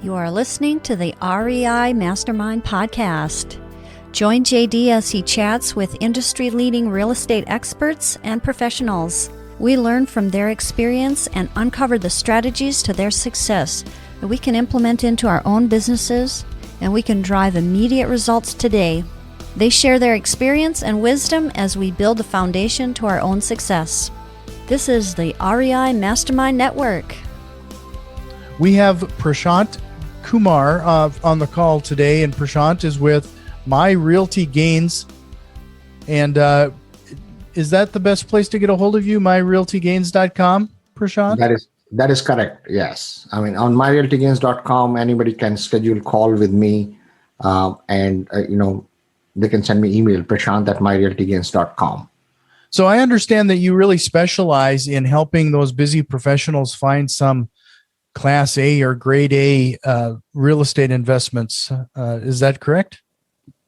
You are listening to the REI Mastermind Podcast. Join JD as he chats with industry-leading real estate experts and professionals. We learn from their experience and uncover the strategies to their success that we can implement into our own businesses, and we can drive immediate results today. They share their experience and wisdom as we build a foundation to our own success. This is the REI Mastermind Network. We have Prashant Kumar on the call today, and Prashant is with MyRealtyGains. And is that the best place to get a hold of you, MyRealtyGains.com, Prashant? That is correct, yes. I mean, on MyRealtyGains.com, anybody can schedule a call with me, and they can send me email, prashant@myrealtygains.com. So I understand that you really specialize in helping those busy professionals find some Class A or Grade A real estate investments. Is that correct?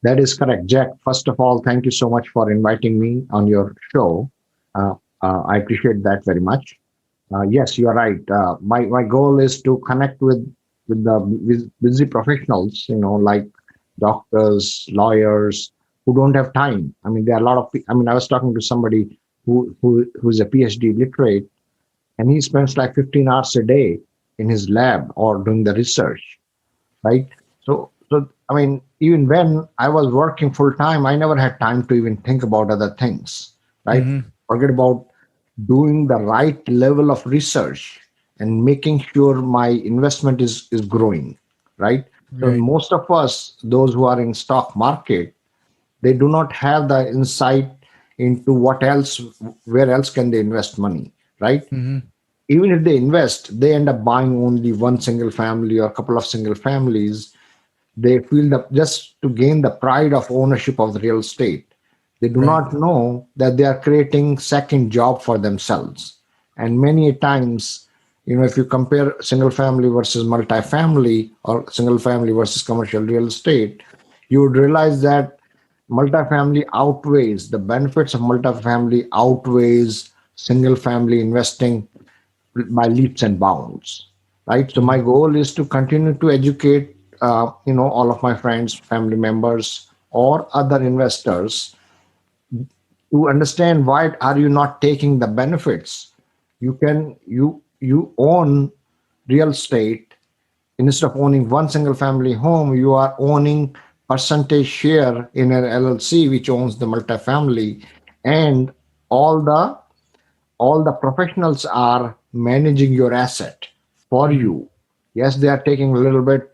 That is correct, Jack. First of all, thank you so much for inviting me on your show. I appreciate that very much. Yes, you are right. My goal is to connect with the busy professionals, like doctors, lawyers, who don't have time. I mean, there are a lot of. I was talking to somebody who's a PhD literate, and he spends like 15 hours a day in his lab or doing the research, right? So I mean, even when I was working full time, I never had time to even think about other things, right? Mm-hmm. Forget about doing the right level of research and making sure my investment is growing, right? So most of us, those who are in stock market, they do not have the insight into where else can they invest money, right? Mm-hmm. Even if they invest, they end up buying only one single family or a couple of single families. They feel that just to gain the pride of ownership of the real estate. They do not know that they are creating second job for themselves. And many times, if you compare single family versus multifamily or single family versus commercial real estate, you would realize that multifamily outweighs the benefits of multifamily outweighs single family investing by leaps and bounds, right? So my goal is to continue to educate, all of my friends, family members, or other investors to understand why are you not taking the benefits. You own real estate. Instead of owning one single family home, you are owning percentage share in an LLC which owns the multifamily, and all the professionals are managing your asset for you. Yes, they are taking a little bit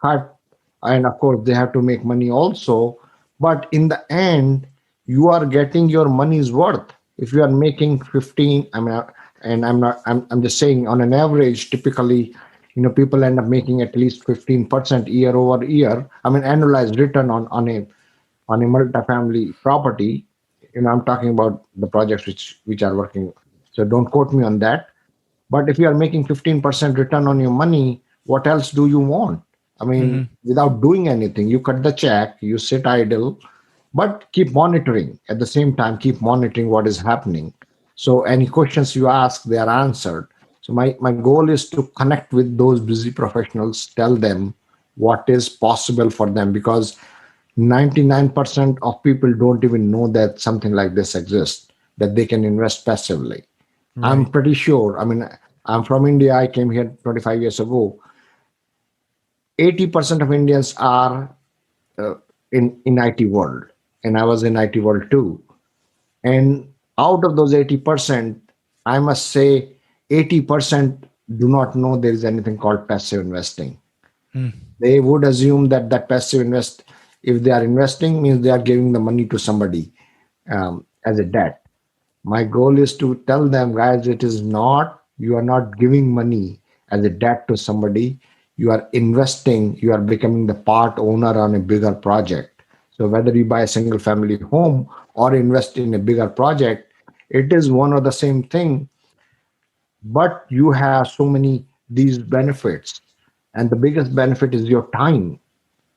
cut, and of course they have to make money also, but in the end you are getting your money's worth. If you are making 15, I'm just saying on an average, typically, people end up making at least 15% year over year. Annualized return on a multifamily property. I'm talking about the projects which are working. So don't quote me on that. But if you are making 15% return on your money, what else do you want? Without doing anything, you cut the check, you sit idle, but keep monitoring. At the same time, keep monitoring what is happening. So any questions you ask, they are answered. So my goal is to connect with those busy professionals, tell them what is possible for them, because 99% of people don't even know that something like this exists, that they can invest passively. Right. I'm pretty sure. I'm from India. I came here 25 years ago. 80% of Indians are in IT world, and I was in IT world too. And out of those 80%, I must say 80% do not know there is anything called passive investing. They would assume that passive if they are investing, means they are giving the money to somebody as a debt. My goal is to tell them, guys, it is not, you are not giving money as a debt to somebody. You are investing, you are becoming the part owner on a bigger project. So whether you buy a single family home or invest in a bigger project, it is one or the same thing. But you have so many these benefits. And the biggest benefit is your time.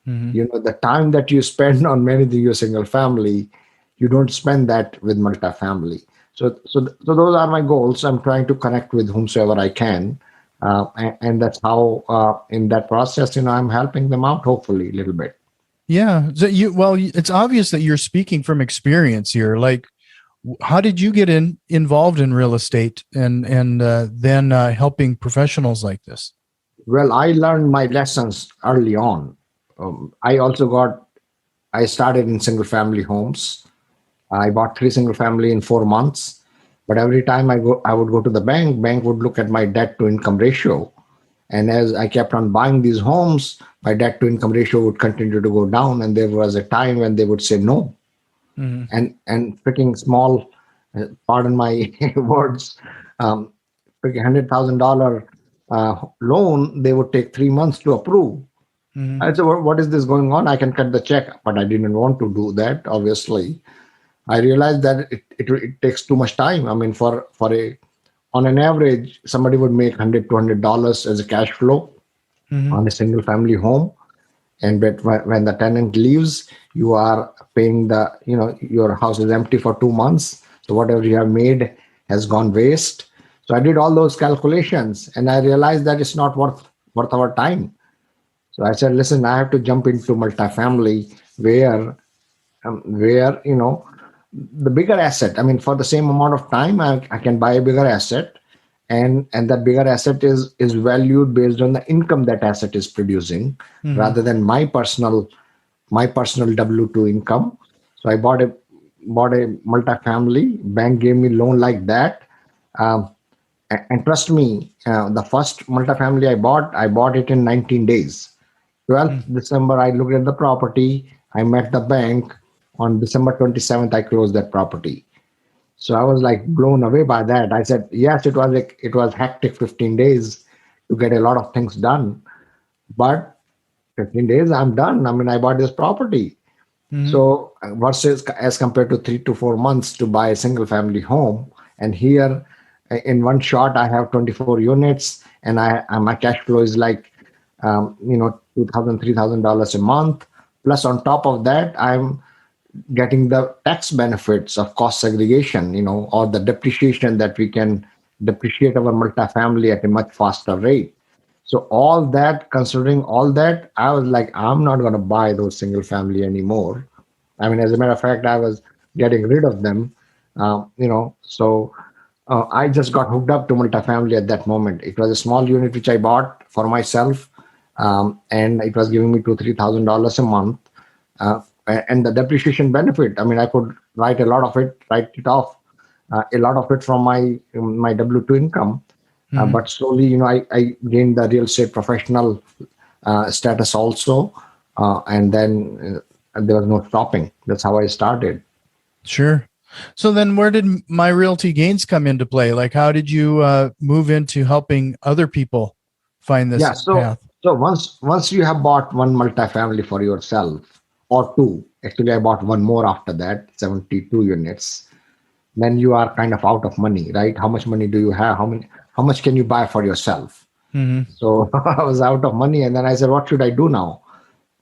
Mm-hmm. The time that you spend on managing your single family, you don't spend that with multifamily. So those are my goals. I'm trying to connect with whomsoever I can And that's how in that process, I'm helping them out, hopefully a little bit. Yeah. So it's obvious that you're speaking from experience here. Like, how did you get involved in real estate and then helping professionals like this? Well, I learned my lessons early on. I also I started in single family homes. I bought 3 single family in 4 months. But every time I would go to the bank would look at my debt to income ratio. And as I kept on buying these homes, my debt to income ratio would continue to go down. And there was a time when they would say no. Mm-hmm. And freaking small, pardon my words, freaking $100,000 loan, they would take 3 months to approve. Mm-hmm. I said, what is this going on? I can cut the check, but I didn't want to do that. Obviously, I realized that it takes too much time. I mean, on an average, somebody would make $100 as a cash flow Mm-hmm. on a single family home. And but when the tenant leaves, you are paying your house is empty for 2 months. So whatever you have made has gone waste. So I did all those calculations and I realized that it's not worth our time. So I said, listen, I have to jump into multifamily where the bigger asset. I mean, for the same amount of time, I can buy a bigger asset, and that bigger asset is valued based on the income that asset is producing, Mm-hmm. rather than my personal W-2 income. So I bought a multifamily. Bank gave me loan like that. Um, and trust me, the first multifamily I bought it in 19 days. 12th December, I looked at the property. I met the bank. On December 27th, I closed that property. So I was like blown away by that. I said, yes, it was hectic 15 days to get a lot of things done. But 15 days, I'm done. I mean, I bought this property. Mm-hmm. So versus as compared to 3 to 4 months to buy a single family home, and here in one shot I have 24 units, and my cash flow is like $2,000 $3,000 a month. Plus on top of that, I'm getting the tax benefits of cost segregation, or the depreciation that we can depreciate our multifamily at a much faster rate. So considering all that, I was like, I'm not going to buy those single family anymore. I mean, as a matter of fact, I was getting rid of them. So I just got hooked up to multifamily at that moment. It was a small unit which I bought for myself, and it was giving me $2,000 3,000 a month. And the depreciation benefit, I mean, I could write it off, a lot of it from my W-2 income. Mm-hmm. But slowly, I gained the real estate professional status also. And then there was no stopping. That's how I started. Sure. So then where did My Realty Gains come into play? Like, how did you move into helping other people find this Yeah. path? So once you have bought one multifamily for yourself, or two, actually I bought one more after that, 72 units, then you are kind of out of money, right? How much money do you have? How much can you buy for yourself? Mm-hmm. So I was out of money, and then I said, what should I do now?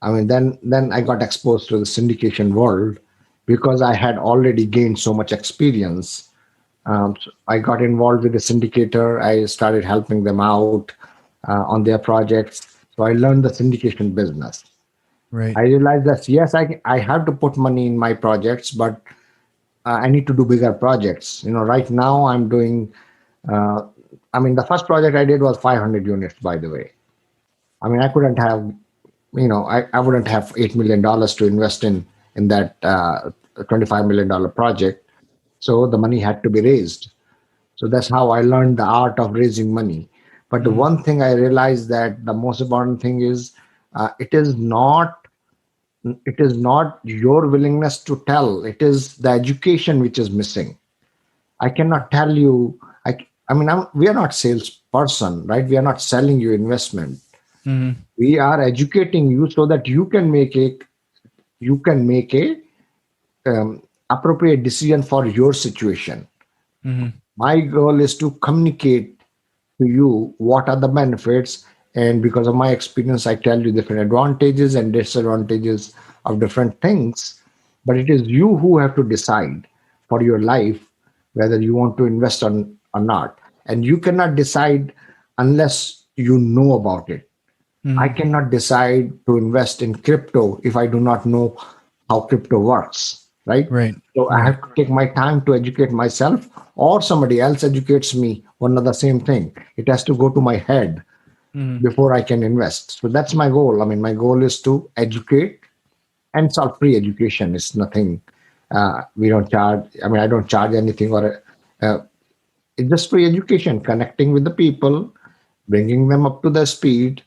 I mean, then I got exposed to the syndication world because I had already gained so much experience. So I got involved with the syndicator. I started helping them out on their projects. So I learned the syndication business. Right. I realized that yes, I have to put money in my projects, but I need to do bigger projects. Right now I'm doing. I mean, the first project I did was 500 units, by the way. I mean, I couldn't have, I wouldn't have $8 million to invest in that $25 million project. So the money had to be raised. So that's how I learned the art of raising money. But the one thing I realized that the most important thing is it is not your willingness to tell. It is the education which is missing. I cannot tell you. I mean, we are not salesperson, right? We are not selling you investment. Mm-hmm. We are educating you so that you can make a appropriate decision for your situation. Mm-hmm. My goal is to communicate to you what are the benefits, and because of my experience, I tell you different advantages and disadvantages of different things. But it is you who have to decide for your life whether you want to invest or not, and you cannot decide unless you know about it. I Mhm. cannot decide to invest in crypto if I do not know how crypto works, right? Right. So I Right. have to take my time to educate myself, or somebody else educates me on the same thing. It has to go to my head Mhm. before I can invest. So that's my goal. I mean, my goal is to educate, and it's all free education. It's nothing. We don't charge. I mean, I don't charge anything, or it's just free education, connecting with the people, bringing them up to the speed,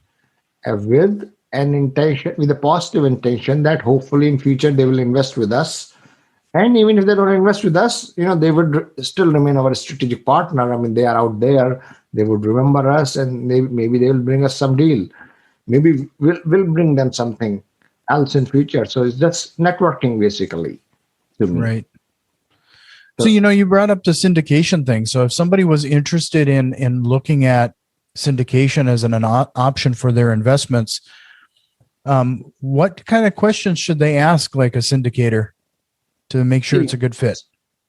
with an intention, with a positive intention that hopefully in future they will invest with us. And even if they don't invest with us, they would still remain our strategic partner. I mean, they are out there, they would remember us, and maybe they will bring us some deal. Maybe we'll bring them something else in future. So it's just networking basically to me. Right. So, So you brought up the syndication thing. So if somebody was interested in looking at syndication as an option for their investments, what kind of questions should they ask like a syndicator to make sure see, it's a good fit?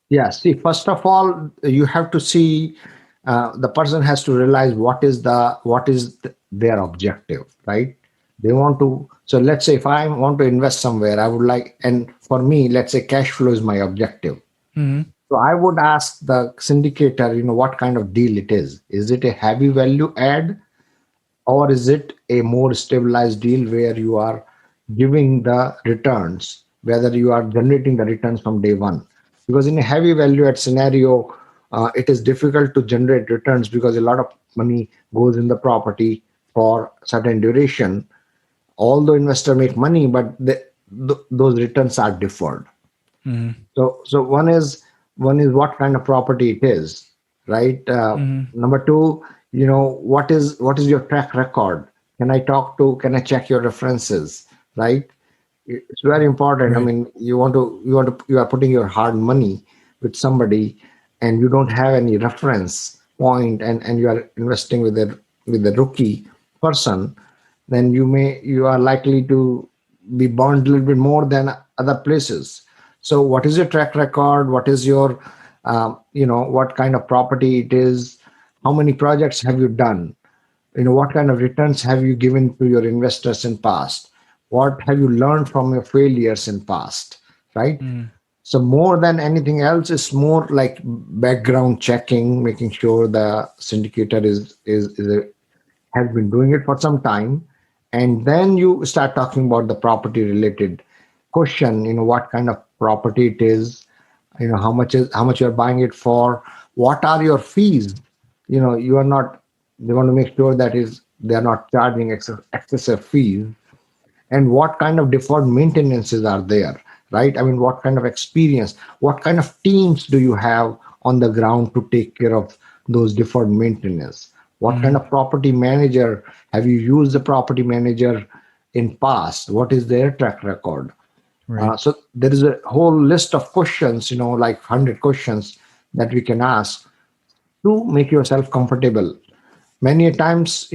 yeah, see, first of all, you have to see, the person has to realize what is their objective, right? They want to. So let's say if I want to invest somewhere, I would like, and for me, let's say cash flow is my objective. Hmm. So I would ask the syndicator, what kind of deal it is. Is it a heavy value add, or is it a more stabilized deal where you are giving the returns, whether you are generating the returns from day one? Because in a heavy value add scenario, it is difficult to generate returns because a lot of money goes in the property for certain duration. Although investor make money, but those returns are deferred. Hmm. So one is what kind of property it is, right? Hmm. Number two, what is your track record? Can I check your references, right? It's very important. I Right. mean, you are putting your hard money with somebody, and you don't have any reference point, and you are investing with a rookie person, then you are likely to be burned a little bit more than other places. So what is your track record? What is your what kind of property it is? How many projects have you done? What kind of returns have you given to your investors in past? What have you learned from your failures in past, right? Hmm. So more than anything else, it's more like background checking, making sure the syndicator has been doing it for some time. And then you start talking about the property related question, what kind of property it is, how much you're buying it for, what are your fees. You are not They want to make sure that is they are not charging excessive fees, and what kind of deferred maintenances are there, right? I mean, what kind of experience, what kind of teams do you have on the ground to take care of those deferred maintenance? What kind Hmm. of property manager have you used? The property manager in past, what is their track record? Right. So there is a whole list of questions, like 100 questions that we can ask to make yourself comfortable. Many a times,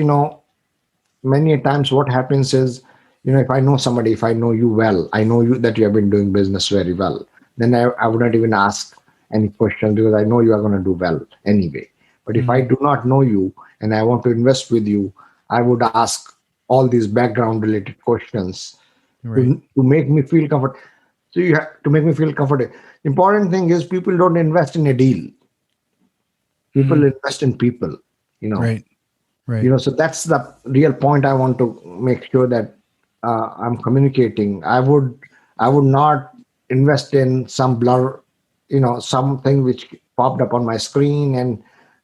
what happens is, if I know somebody, if I know you well, I know you that you have been doing business very well, then I would not even ask any questions because I know you are going to do well anyway. But if I Hmm. do not know you and I want to invest with you, I would ask all these background related questions Right. to make me feel comfort. So you have to make me feel comfortable. Important thing is people don't invest in a deal. People Hmm. invest in people. You know, Right. Right. so that's the real point I want to make sure that I'm communicating. I would not invest in some blur, something which popped up on my screen and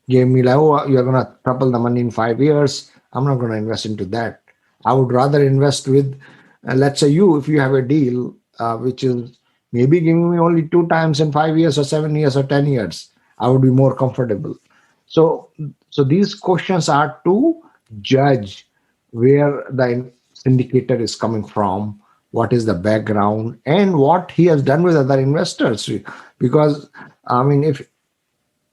gave me like, oh, you're going to triple the money in 5 years. I'm not going to invest into that. I would rather invest with, let's say, if you have a deal which is maybe giving me only 2 times in 5 years or 7 years or 10 years, I would be more comfortable. So, so these questions are to judge where the syndicator is coming from, what is the background, and what he has done with other investors. Because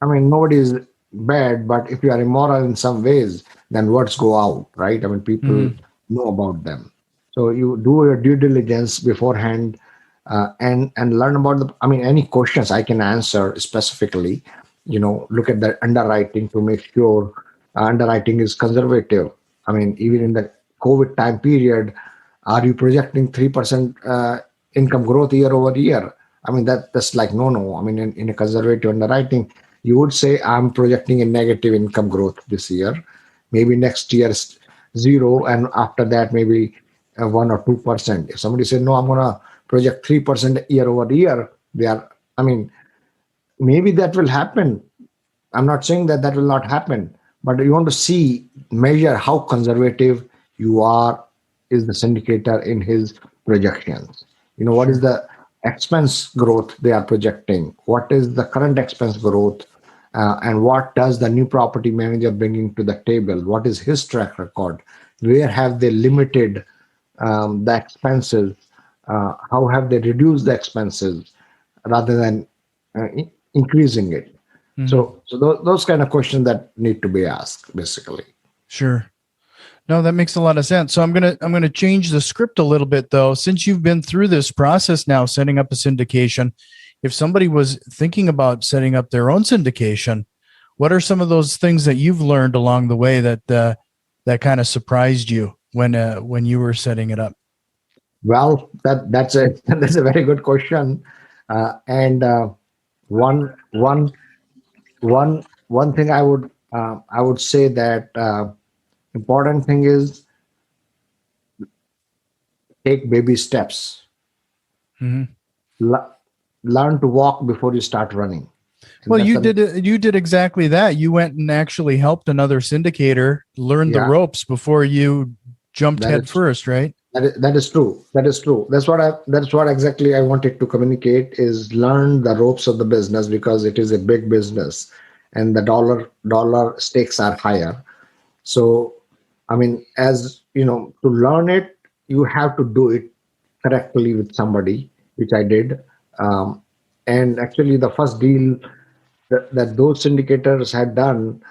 nobody is bad, but if you are immoral in some ways, then words go out, right? I mean, people Hmm. know about them. So you do your due diligence beforehand, and learn about the. I mean, any questions I can answer specifically. Look at the underwriting to make sure underwriting is conservative. I mean, even in the COVID time period, are you projecting 3% income growth year over year? I mean, that's like no. I mean, in a conservative underwriting, you would say I'm projecting a negative income growth this year. Maybe next year is zero, and after that maybe 1 or 2%. If somebody said no, I'm gonna project 3% year over year, they are. I mean, maybe that will happen. I'm not saying that that will not happen, but you want to see, measure how conservative you are, is the syndicator in his projections. What is Sure. the expense growth they are projecting? What is the current expense growth? And what does the new property manager bringing to the table? What is his track record? Where have they limited the expenses? How have they reduced the expenses rather than increasing it? Hmm. So those kind of questions that need to be asked, basically. Sure. No, that makes a lot of sense. So I'm gonna change the script a little bit though. Since you've been through this process now, setting up a syndication, if somebody was thinking about setting up their own syndication, what are some of those things that you've learned along the way that kind of surprised you when you were setting it up? Well, that's a that's a very good question, and one one one thing I would say that important thing is take baby steps. Hmm. Le- Learn to walk before you start running, and Well, that's the you did exactly that. You went and actually helped another syndicator learn the yeah. ropes before you jumped That head is first, right? that is true. That is true. That's what exactly I wanted to communicate, is learn the ropes of the business, because it is a big business, and the dollar stakes are higher. So, I mean, as you know, to learn it, you have to do it correctly with somebody, which I did. Um, and actually, the first deal that those syndicators had done,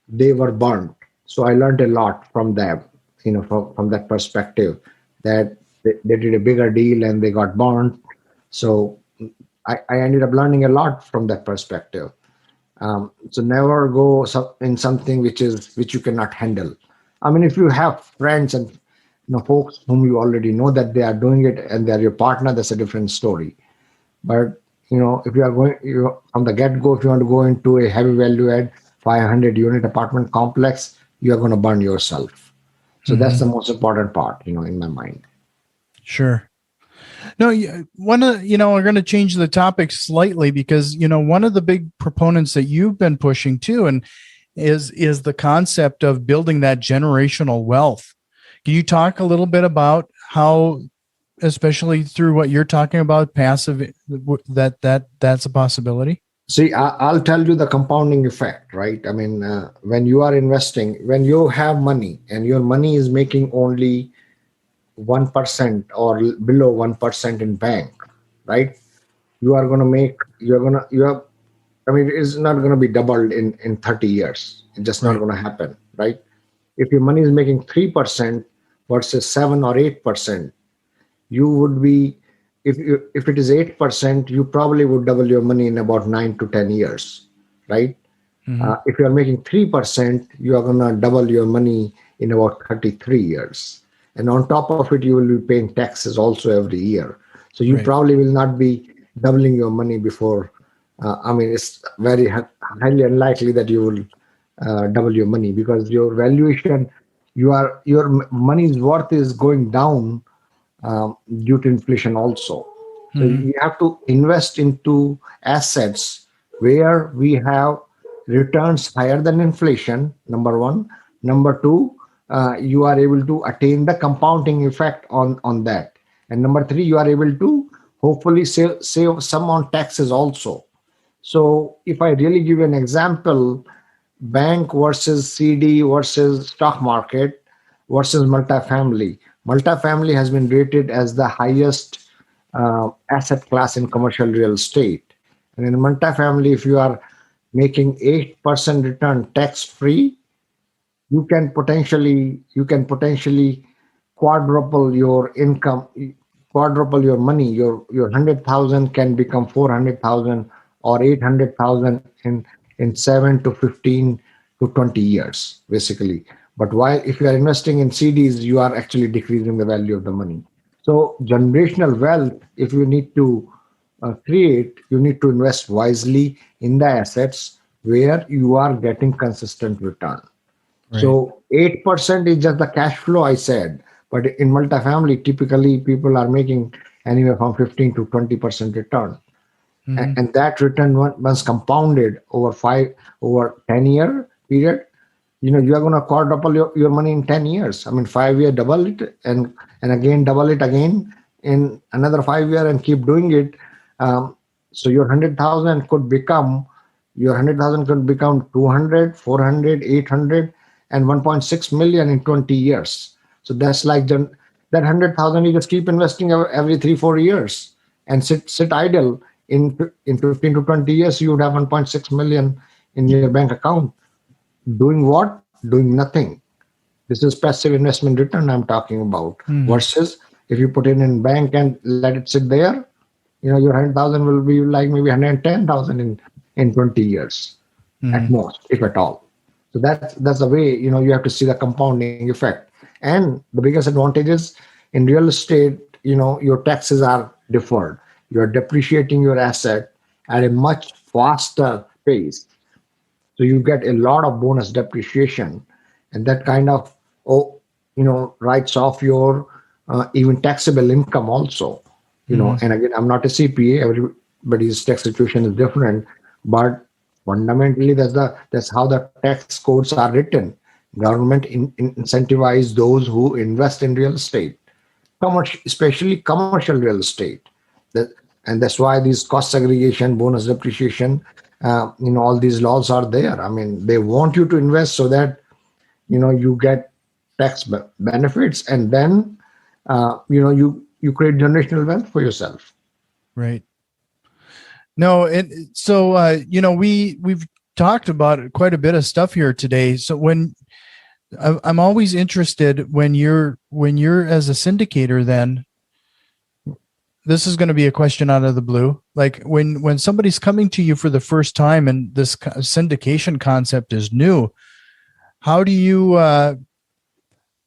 they were burnt. So I learned a lot from them, from that perspective, that they did a bigger deal and they got burnt. So I ended up learning a lot from that perspective. So never go in something which you cannot handle. I mean, if you have friends and folks whom you already know that they are doing it and they are your partner, that's a different story. But if you are going, from the get go, if you want to go into a heavy value add 500 unit apartment complex, you are going to burn yourself. So that's Hmm. the most important part, in my mind. Sure. No, we're going to change the topic slightly because, one of the big proponents that you've been pushing too, and is the concept of building that generational wealth. Can you talk a little bit about how, especially through what you're talking about, passive, that's a possibility? See, I'll tell you the compounding effect, right? I mean, when you are investing, when you have money and your money is making only 1% or below 1% in bank, right? You are going to make, you're going to, you have, I mean, it's not going to be doubled in 30 years. It's just not Right. going to happen, right? If your money is making 3% versus 7 or 8%, you would be, if it is 8%, you probably would double your money in about 9 to 10 years, right? Hmm. If you are making 3%, you are going to double your money in about 33 years. And on top of it, you will be paying taxes also every year. So you Right. probably will not be doubling your money before. I mean, it's very highly unlikely that you will double your money, because your valuation, your money's worth is going down due to inflation also. So Hmm. you have to invest into assets where we have returns higher than inflation, number one. Number two, you are able to attain the compounding effect on that. And number three, you are able to hopefully save some on taxes also. So if I really give you an example, bank versus CD versus stock market versus multifamily. Multifamily has been rated as the highest asset class in commercial real estate. And in multifamily, if you are making 8% return tax free, you can potentially quadruple your income, quadruple your money. Your 100,000 can become 400,000 or 800,000 in 7 to 15 to 20 years, basically. But while if you are investing in CDs, you are actually decreasing the value of the money. So generational wealth, if you need to create, you need to invest wisely in the assets where you are getting consistent return. Right. So 8% is just the cash flow I said, but in multifamily, typically people are making anywhere from 15 to 20% return. Mhm. And that return once compounded over 10-year period, you are going to quadruple your money in 10 years. I mean, 5 year double it and again double it again in another 5 year and keep doing it. So your 100,000 could become 200, 400, 800 and 1.6 million in 20 years. So that's like that 100,000 you just keep investing every 3-4 years and sit idle. In 15 to 20 years, you would have 1.6 million in your bank account. Doing what? Doing nothing. This is passive investment return I'm talking about. Mhm. Versus if you put it in bank and let it sit there, your 100,000 will be like maybe 110,000 in 20 years at Mhm. most, if at all. So that's the way you have to see the compounding effect. And the biggest advantage is in real estate, your taxes are deferred. You're depreciating your asset at a much faster pace. So you get a lot of bonus depreciation, and that kind of writes off your even taxable income also. Mhm. And again, I'm not a CPA. Everybody's tax situation is different, but fundamentally, that's how the tax codes are written. Government incentivize those who invest in real estate, especially commercial real estate. That, and that's why these cost segregation, bonus depreciation, all these laws are there. I mean, they want you to invest so that you get tax benefits, and then you create generational wealth for yourself. Right. No, so we've talked about quite a bit of stuff here today. So I'm always interested when you're as a syndicator, then this is going to be a question out of the blue. Like when somebody's coming to you for the first time and this syndication concept is new, how do you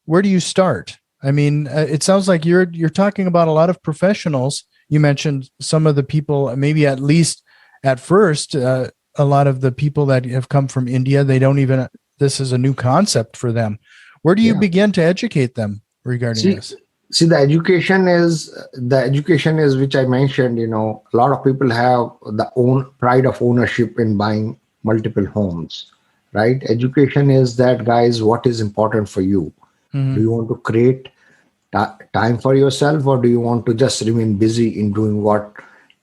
where do you start? I mean, it sounds like you're talking about a lot of professionals. You mentioned some of the people, maybe at least at first, a lot of the people that have come from India, they don't even, this is a new concept for them. Where do you Yeah. begin to educate them regarding See, this? see, the education is which I mentioned. A lot of people have the own pride of ownership in buying multiple homes, right? Education is that, guys, what is important for you? Do you want to create time for yourself, or do you want to just remain busy in doing what,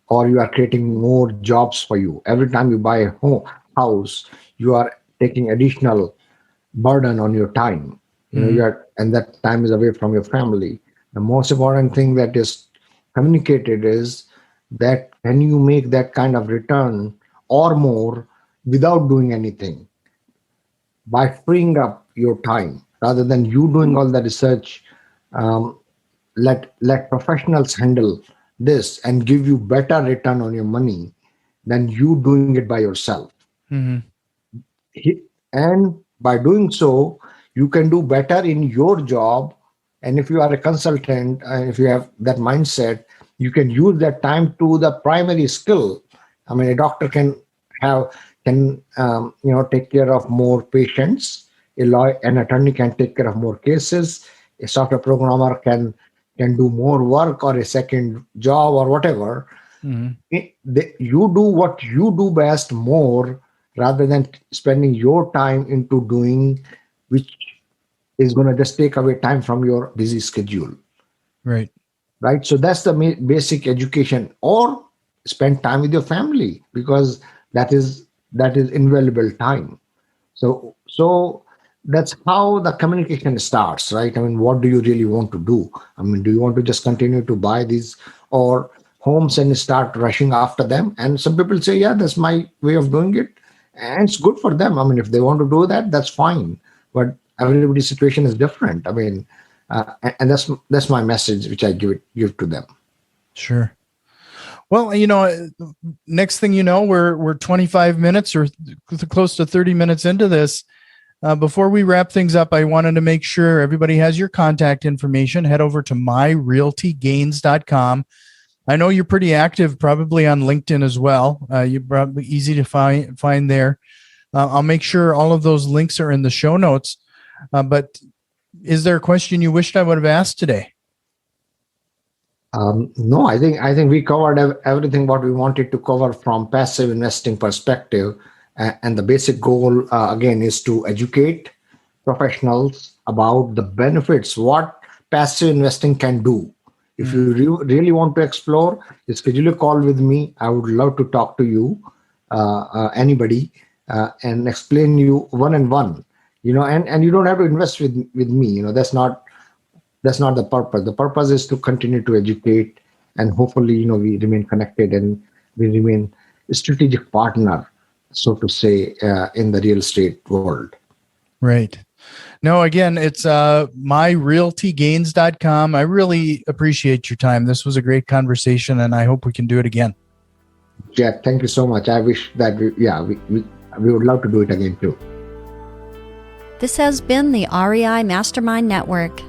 or you are creating more jobs for you? Every time you buy a house, you are taking additional burden on your time. And that time is away from your family. The most important thing that is communicated is that can you make that kind of return or more without doing anything, by freeing up your time rather than you doing all the research. um, let professionals handle this and give you better return on your money than you doing it by yourself. Mm-hmm. And by doing so, you can do better in your job. And if you are a consultant and if you have that mindset, you can use that time to the primary skill. I mean, a doctor can take care of more patients. An attorney can take care of more cases. A software programmer can do more work or a second job or whatever. Mm-hmm. You do what you do best more, rather than spending your time into doing which is going to just take away time from your busy schedule, Right. right? So that's the basic education. Or spend time with your family, because that is invaluable time. So that's how the communication starts, right? I mean, what do you really want to do? I mean, do you want to just continue to buy these or homes and start rushing after them? And some people say, yeah, that's my way of doing it, and it's good for them. I mean, if they want to do that, that's fine. But everybody's situation is different. I mean, and that's my message, which I give to them. Sure. Well, next thing you know, we're 25 minutes or close to 30 minutes into this. Before we wrap things up, I wanted to make sure everybody has your contact information. Head over to MyRealtyGains.com. I know you're pretty active, probably on LinkedIn as well. You're probably easy to find there. I'll make sure all of those links are in the show notes. But is there a question you wished I would have asked today? No, I think we covered everything what we wanted to cover from passive investing perspective. And the basic goal, again, is to educate professionals about the benefits, what passive investing can do. If you really want to explore, schedule a call with me. I would love to talk to you, anybody, and explain you one-on-one. And you don't have to invest with me. That's not the purpose. The purpose is to continue to educate, and hopefully, we remain connected and we remain a strategic partner, so to say, in the real estate world. Right. No, again, it's myrealtygains.com. I really appreciate your time. This was a great conversation, and I hope we can do it again. Jack, thank you so much. I wish that we would love to do it again too. This has been the REI Mastermind Network.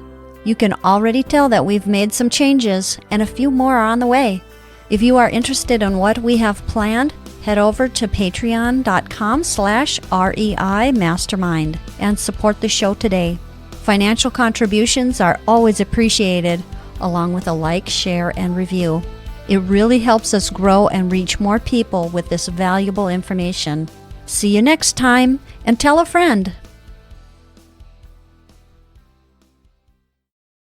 You can already tell that we've made some changes, and a few more are on the way. If you are interested in what we have planned, head over to patreon.com/REI Mastermind and support the show today. Financial contributions are always appreciated, along with a like, share, and review. It really helps us grow and reach more people with this valuable information. See you next time, and tell a friend.